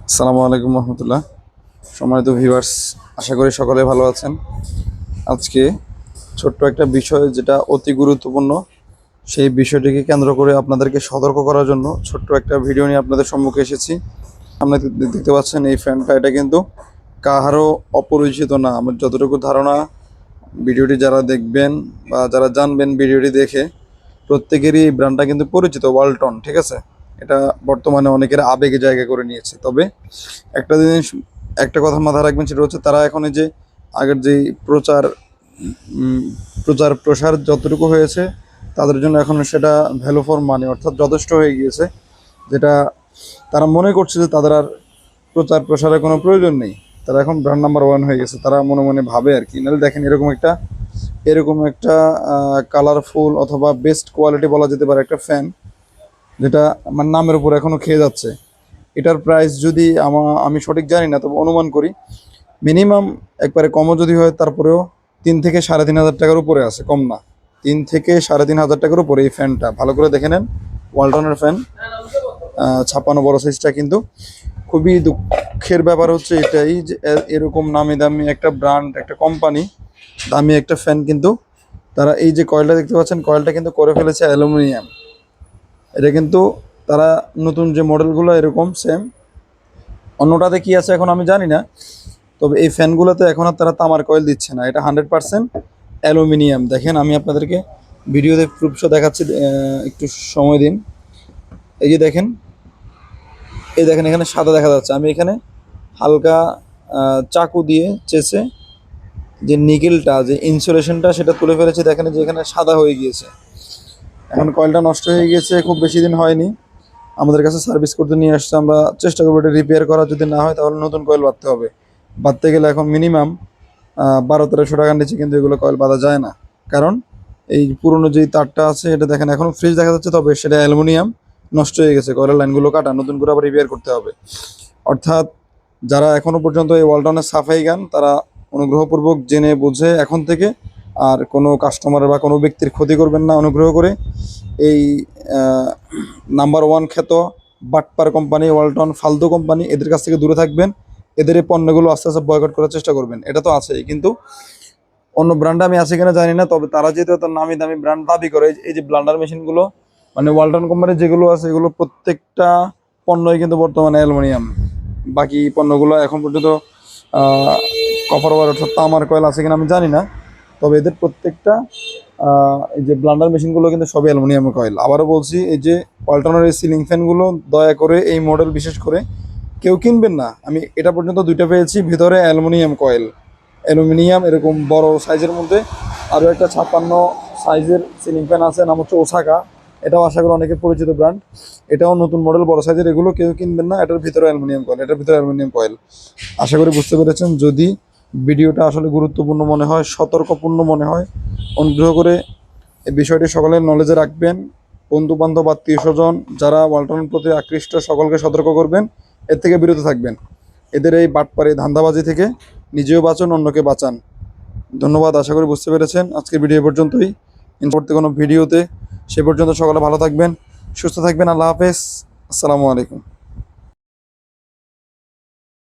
আসসালামু আলাইকুম রহমতুল্লাহ। সম্মানিত ভিউয়ার্স, আশা করি সকলে ভালো আছেন। আজকে ছোট্ট একটা বিষয় যেটা অতি গুরুত্বপূর্ণ, সেই বিষয়টিকে কেন্দ্র করে আপনাদেরকে সতর্ক করার জন্য ছোট্ট একটা ভিডিও নিয়ে আপনাদের সম্মুখে এসেছি। আপনারা দেখতে পাচ্ছেন এই ফ্যানটা, এটা কিন্তু কাহারও অপরিচিত না। আমার যতটুকু ধারণা, ভিডিওটি যারা দেখবেন বা যারা জানবেন ভিডিওটি দেখে, প্রত্যেকেরই এই ব্র্যান্ডটা কিন্তু পরিচিত, ওয়ালটন। ঠিক আছে, এটা বর্তমানে অনেকের আবেগে জায়গা করে নিয়েছে। তবে একটা জিনিস, একটা কথা মাথায় রাখবেন, সেটা হচ্ছে তারা এখন এই যে আগের যেই উম, প্রচার প্রসার যতটুকু হয়েছে, তাদের জন্য এখন সেটা ভ্যালু ফর মানি, অর্থাৎ যথেষ্ট হয়ে গিয়েছে। যেটা তারা মনে করছে যে তাদের আর প্রচার প্রসারের কোনো প্রয়োজন নেই, তারা এখন ব্র্যান্ড নাম্বার ওয়ান হয়ে গেছে, তারা মনে মনে ভাবে আর কি। নাহলে দেখেন, এরকম একটা কালারফুল অথবা বেস্ট কোয়ালিটি বলা যেতে পারে একটা ফ্যান, যেটা আমার নামের উপর এখনও খেয়ে যাচ্ছে। এটার প্রাইস যদি আমি সঠিক জানি না, তবে অনুমান করি মিনিমাম, একবারে কমও যদি হয় তারপরেও 3 থেকে 3.5 হাজার টাকার উপরে আছে, কম না। 3 থেকে 3.5 হাজার টাকার উপরে এই ফ্যানটা, ভালো করে দেখে নেন। ওয়ালটনের ফ্যান, 56 বড় সাইজটা। কিন্তু খুবই দুঃখের ব্যাপার হচ্ছে এটাই যে এরকম নামি দামি একটা ব্র্যান্ড, একটা কোম্পানি, দামি একটা ফ্যান, কিন্তু তারা এই যে কয়েলটা দেখতে পাচ্ছেন, কয়েলটা কিন্তু করে ফেলেছে অ্যালুমিনিয়াম। এটা কিন্তু তারা নতুন যে মডেলগুলো এরকম সেম, অন্যটাতে কি আছে এখন আমি জানি না, তবে এই ফ্যানগুলোতে এখন আর তারা তামার কয়েল দিচ্ছে না, এটা 100% অ্যালুমিনিয়াম। দেখেন, আমি আপনাদেরকে ভিডিওতে প্রুফশো দেখাচ্ছি, একটু সময় দিন। এই যে দেখেন, এই দেখেন এখানে সাদা দেখা যাচ্ছে, আমি এখানে হালকা চাকু দিয়ে চেষে যে নিকেলটা, যে ইনসুলেশনটা, সেটা তুলে ফেলেছি। দেখেন যে এখানে সাদা হয়ে গিয়েছে। এখন কয়েলটা নষ্ট হয়ে গিয়েছে, খুব বেশি দিন হয়নি, আমাদের কাছে সার্ভিস করতে নিয়ে আসছে। আমরা চেষ্টা করবো এটা রিপেয়ার করা, যদি না হয় তাহলে নতুন কয়েল বাঁধতে হবে। বাঁধতে গেলে এখন মিনিমাম 1200-1300 টাকার নিচে কিন্তু এগুলো কয়েল বাঁধা যায় না। কারণ এই পুরনো যেই তারটা আছে, এটা দেখেন এখনও ফ্রিজ দেখা যাচ্ছে, তবে সেটা অ্যালুমিনিয়াম, নষ্ট হয়ে গেছে, কয়েলের লাইনগুলো কাটা, নতুন করে আবার রিপেয়ার করতে হবে। অর্থাৎ যারা এখনও পর্যন্ত এই ওয়ালটনের সাফাই গান, তারা অনুগ্রহপূর্বক জেনে বুঝে এখন থেকে আর কোনো কাস্টমারের বা কোনো ব্যক্তির ক্ষতি করবেন না, অনুগ্রহ করে। এই নাম্বার ওয়ান খ্যাত বাটপার কোম্পানি ওয়ালটন, ফালতু কোম্পানি, এদের কাছ থেকে দূরে থাকবেন। এদের এই পণ্যগুলো আস্তে আস্তে বয়কট করার চেষ্টা করবেন। এটা তো আছেই, কিন্তু অন্য ব্র্যান্ড আমি আছে কিনা জানি না, তবে তারা যেহেতু এত নামি দামি ব্র্যান্ড দাবি করে, এই যে ব্লান্ডার মেশিনগুলো, মানে ওয়ালটন কোম্পানির যেগুলো আছে, এগুলো প্রত্যেকটা পণ্যই কিন্তু বর্তমানে অ্যালুমিনিয়াম। বাকি পণ্যগুলো এখন পর্যন্ত কপার ওয়ার অর্থাৎ তামার কয়েল আছে কিনা আমি জানি না, তবে এদের প্রত্যেকটা এই যে ব্লান্ডার মেশিনগুলো কিন্তু সবই অ্যালুমিনিয়ামের কয়েল। আবারও বলছি, এই যে ওয়ালটনের এই সিলিং ফ্যানগুলো দয়া করে এই মডেল বিশেষ করে কেউ কিনবেন না। আমি এটা পর্যন্ত দুইটা পেয়েছি, ভিতরে অ্যালুমিনিয়াম কয়েল, অ্যালুমিনিয়াম এরকম বড় সাইজের মধ্যে। আরও একটা 56 সাইজের সিলিং ফ্যান আছে, নাম হচ্ছে ওসাকা, এটাও আশা করি অনেকের পরিচিত ব্র্যান্ড। এটাও নতুন মডেল, বড় সাইজের, এগুলো কেউ কিনবেন না। এটার ভিতরে অ্যালুমিনিয়াম কয়েল, এটার ভিতরে অ্যালুমিনিয়াম কয়েল। আশা করি বুঝতে পেরেছেন। যদি ভিডিওটা আসলে গুরুত্বপূর্ণ মনে হয়, সতর্কপূর্ণ মনে হয়, অনুগ্রহ করে এই বিষয়টি সকলের নলেজে রাখবেন। বন্ধু বান্ধব, আত্মীয় স্বজন যারা ওয়ালটনের প্রতি আকৃষ্ট, সকলকে সতর্ক করবেন, এর থেকে বিরত থাকবেন। এদের এই বাটপারি ধান্দাবাজি থেকে নিজেও বাঁচুন, অন্যকে বাঁচান। ধন্যবাদ, আশা করি বুঝতে পেরেছেন। আজকের ভিডিও পর্যন্তই। পরবর্তী কোনো ভিডিওতে, সে পর্যন্ত সকলে ভালো থাকবেন, সুস্থ থাকবেন। আল্লাহ হাফেজ, আসসালামু আলাইকুম।